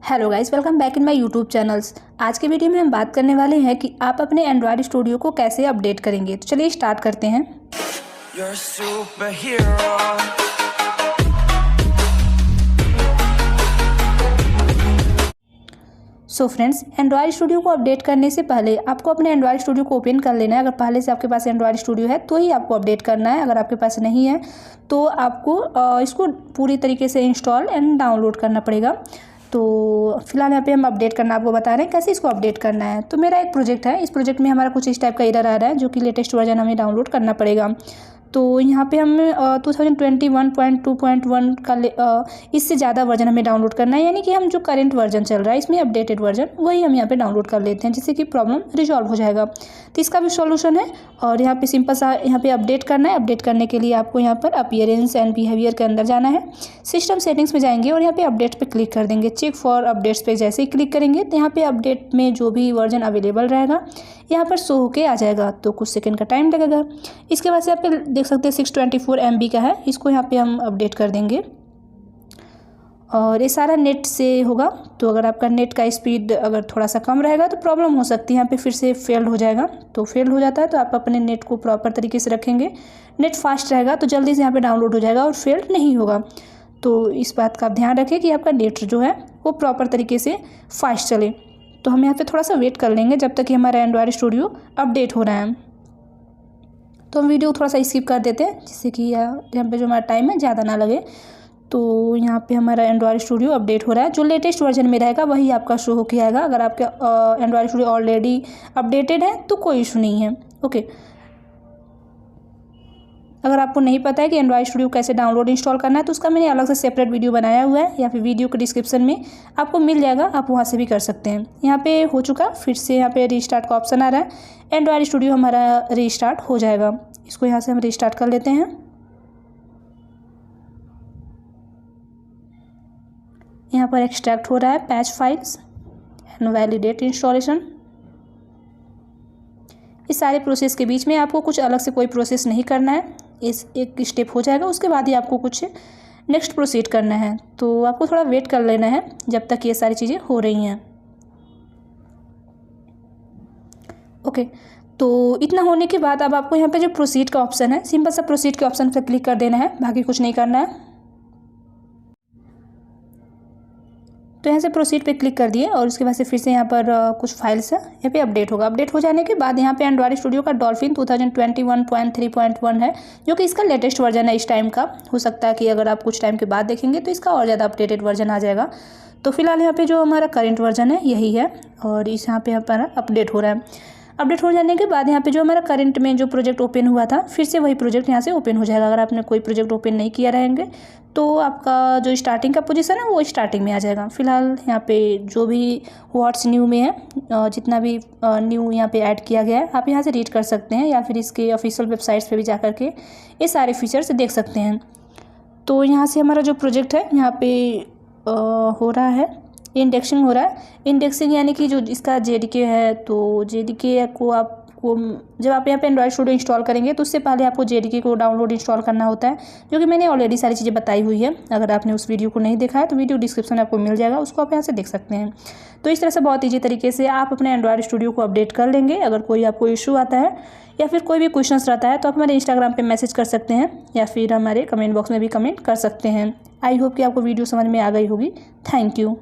Hello guys, welcome back in my YouTube channels. आज के video में हम बात करने वाले हैं कि आप अपने एंड्रॉयड स्टूडियो को कैसे अपडेट करेंगे। तो चलिए स्टार्ट करते हैं। सो फ्रेंड्स, एंड्रॉयड स्टूडियो को अपडेट करने से पहले आपको अपने एंड्रॉयड स्टूडियो को ओपन कर लेना है। अगर पहले से आपके पास एंड्रॉयड स्टूडियो है तो ही आपको अपडेट करना है। अगर आपके पास नहीं है तो आपको इसको पूरी तरीके से इंस्टॉल एंड डाउनलोड करना पड़ेगा। तो फिलहाल यहाँ पे हम अपडेट करना आपको बता रहे हैं कैसे इसको अपडेट करना है। तो मेरा एक प्रोजेक्ट है, इस प्रोजेक्ट में हमारा कुछ इस टाइप का एरर आ रहा है जो कि लेटेस्ट वर्जन हमें डाउनलोड करना पड़ेगा। तो यहाँ पे हम 2021.2.1 का इससे ज़्यादा वर्जन हमें डाउनलोड करना है, यानी कि हम जो करंट वर्जन चल रहा है इसमें अपडेटेड वर्जन वही हम यहाँ पे डाउनलोड कर लेते हैं, जिससे कि प्रॉब्लम रिजॉल्व हो जाएगा। तो इसका भी सॉल्यूशन है और यहाँ पे सिंपल सा यहाँ पे अपडेट करना है। अपडेट करने के लिए आपको यहाँ पर अपीयरेंस एंड बिहेवियर के अंदर जाना है, सिस्टम सेटिंग्स में जाएंगे और यहाँ पे अपडेट पे क्लिक कर देंगे। चेक फॉर अपडेट्स पे जैसे ही क्लिक करेंगे तो यहाँ पे अपडेट में जो भी वर्जन अवेलेबल रहेगा यहाँ पर शो होके आ जाएगा। तो कुछ सेकंड का टाइम लगेगा। इसके बाद से आप देख सकते हैं 624 MB का है, इसको यहाँ पे हम अपडेट कर देंगे और ये सारा नेट से होगा। तो अगर आपका नेट का स्पीड अगर थोड़ा सा कम रहेगा तो प्रॉब्लम हो सकती है, यहाँ पे फिर से फेल्ड हो जाएगा। तो फेल हो जाता है तो आप अपने नेट को प्रॉपर तरीके से रखेंगे। नेट फास्ट रहेगा तो जल्दी से यहाँ पे डाउनलोड हो जाएगा और फेल्ड नहीं होगा। तो इस बात का आप ध्यान रखें कि आपका नेट जो है वो प्रॉपर तरीके से फास्ट चले। तो हम यहाँ पे थोड़ा सा वेट कर लेंगे जब तक कि हमारा एंड्रॉयड स्टूडियो अपडेट हो रहा है। तो हम वीडियो थोड़ा सा स्किप कर देते हैं जिससे कि यहाँ पे जो हमारा टाइम है ज़्यादा ना लगे। तो यहाँ पे हमारा एंड्रॉयड स्टूडियो अपडेट हो रहा है। जो लेटेस्ट वर्जन में रहेगा वही आपका शो होके आएगा। अगर आपका एंड्रॉयड स्टूडियो ऑलरेडी अपडेटेड है तो कोई इशू नहीं है। ओके, अगर आपको नहीं पता है कि एंड्रॉयड स्टूडियो कैसे डाउनलोड इंस्टॉल करना है तो उसका मैंने अलग से सेपरेट वीडियो बनाया हुआ है, या फिर वीडियो के डिस्क्रिप्शन में आपको मिल जाएगा, आप वहाँ से भी कर सकते हैं। यहाँ पे हो चुका, फिर से यहाँ पे रीस्टार्ट का ऑप्शन आ रहा है। एंड्रॉयड स्टूडियो हमारा रीस्टार्ट हो जाएगा। इसको यहाँ से हम रीस्टार्ट कर लेते हैं। यहाँ पर एक्सट्रैक्ट हो रहा है patch files and validate installation. इस सारे प्रोसेस के बीच में आपको कुछ अलग से कोई प्रोसेस नहीं करना है। इस एक स्टेप हो जाएगा, उसके बाद ही आपको कुछ नेक्स्ट प्रोसीड करना है। तो आपको थोड़ा वेट कर लेना है जब तक ये सारी चीज़ें हो रही हैं। ओके, तो इतना होने के बाद अब आपको यहाँ पे जो प्रोसीड का ऑप्शन है, सिंपल सा प्रोसीड के ऑप्शन पर क्लिक कर देना है, बाकी कुछ नहीं करना है। तो यहाँ से प्रोसीड पे क्लिक कर दिए और उसके बाद से फिर से यहाँ पर कुछ फाइल्स है, यहाँ पे अपडेट होगा। अपडेट हो जाने के बाद यहाँ पे एंड्रॉयड स्टूडियो का डॉल्फिन 2021.3.1 है, जो कि इसका लेटेस्ट वर्जन है इस टाइम का। हो सकता है कि अगर आप कुछ टाइम के बाद देखेंगे तो इसका और ज़्यादा अपडेटेड वर्जन आ जाएगा। तो फिलहाल यहाँ पे जो हमारा करेंट वर्जन है यही है और इस यहाँ पे हमारा अपडेट हो रहा है। अपडेट हो जाने के बाद यहाँ पे जो हमारा करंट में जो प्रोजेक्ट ओपन हुआ था फिर से वही प्रोजेक्ट यहाँ से ओपन हो जाएगा। अगर आपने कोई प्रोजेक्ट ओपन नहीं किया रहेंगे तो आपका जो स्टार्टिंग का पोजीशन है वो स्टार्टिंग में आ जाएगा। फिलहाल यहाँ पे जो भी व्हाट्स न्यू में है, जितना भी न्यू यहाँ पे ऐड किया गया है आप यहाँ से रीड कर सकते हैं, या फिर इसके ऑफिशियल वेबसाइट्स पे भी जा करके ये सारे फीचर्स देख सकते हैं। तो यहाँ से हमारा जो प्रोजेक्ट है यहाँ पे हो रहा है, इंडेक्सिंग हो रहा है। इंडेक्सिंग यानी कि जो इसका JDK है, तो JDK को आपको जब आप यहाँ पे एंड्रॉयड स्टूडियो इंस्टॉल करेंगे तो उससे पहले आपको JDK को डाउनलोड इंस्टॉल करना होता है, जो कि मैंने ऑलरेडी सारी चीज़ें बताई हुई है। अगर आपने उस वीडियो को नहीं देखा है तो वीडियो डिस्क्रिप्शन में आपको मिल जाएगा, उसको आप यहाँ से देख सकते हैं। तो इस तरह से बहुत ईजी तरीके से आप अपने एंड्रॉयड स्टूडियो को अपडेट कर लेंगे। अगर कोई आपको इशू आता है या फिर कोई भी क्वेश्चन रहता है तो आप हमारे इंस्टाग्राम पे मैसेज कर सकते हैं या फिर हमारे कमेंट बॉक्स में भी कमेंट कर सकते हैं। आई होप कि आपको वीडियो समझ में आ गई होगी। Thank you.